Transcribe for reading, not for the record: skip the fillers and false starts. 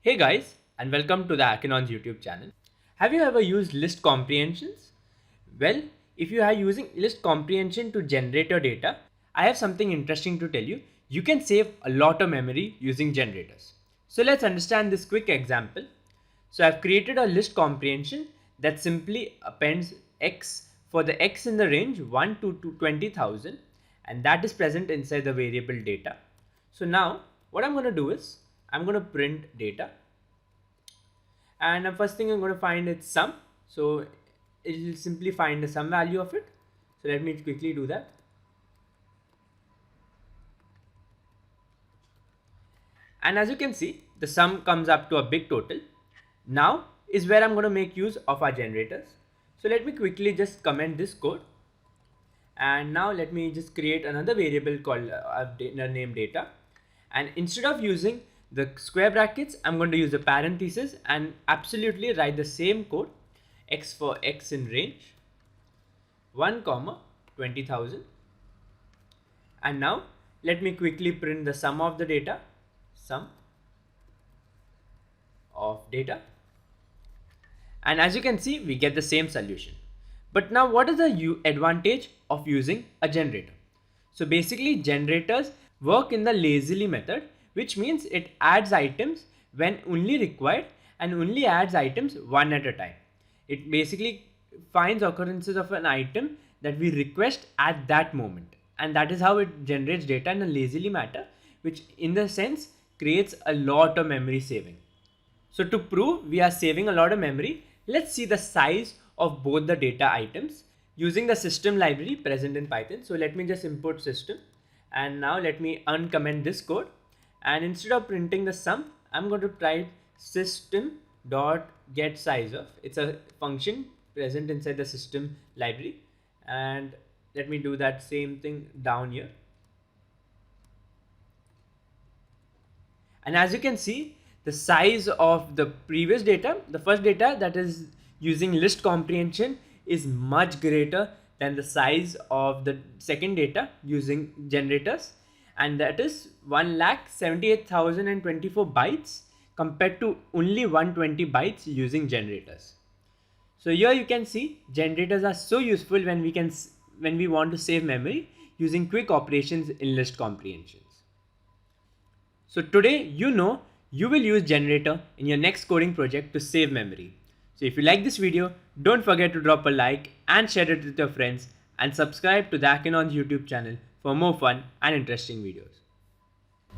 Hey guys, and welcome to the Akinon's YouTube channel. Have you ever used list comprehensions? Well, if you are using list comprehension to generate your data, I have something interesting to tell you. You can save a lot of memory using generators. So let's understand this quick example. So I've created a list comprehension that simply appends x for the x in the range 1 to 20,000, and that is present inside the variable data. So now what I'm going to do is I'm going to print data, and the first thing I'm going to find is sum. So it will simply find the sum value of it. So let me quickly do that. And as you can see, the sum comes up to a big total. Now is where I'm going to make use of our generators. So let me quickly just comment this code. And now let me just create another variable called name data. And instead of using the square brackets, I'm going to use the parentheses and absolutely write the same code. X for x in range 1 comma 20,000. And now let me quickly print the sum of the data, sum of data. And as you can see, we get the same solution. But now what is the advantage of using a generator? So basically generators work in the lazily method, which means it adds items when only required and only adds items one at a time. It basically finds occurrences of an item that we request at that moment. And that is how it generates data in a lazily manner, which in the sense creates a lot of memory saving. So to prove we are saving a lot of memory, let's see the size of both the data items using the system library present in Python. So let me just import system, and now let me uncomment this code, and instead of printing the sum, I'm going to type system dot get size of. It's a function present inside the system library, and let me do that same thing down here. And as you can see, the size of the previous data, the first data that is using list comprehension, is much greater than the size of the second data using generators, and that is 1,78,024 bytes compared to only 120 bytes using generators. So here you can see generators are so useful when we want to save memory using quick operations in list comprehensions. So today you will use generator in your next coding project to save memory. So if you like this video, don't forget to drop a like and share it with your friends, and subscribe to the Akinon's YouTube channel for more fun and interesting videos.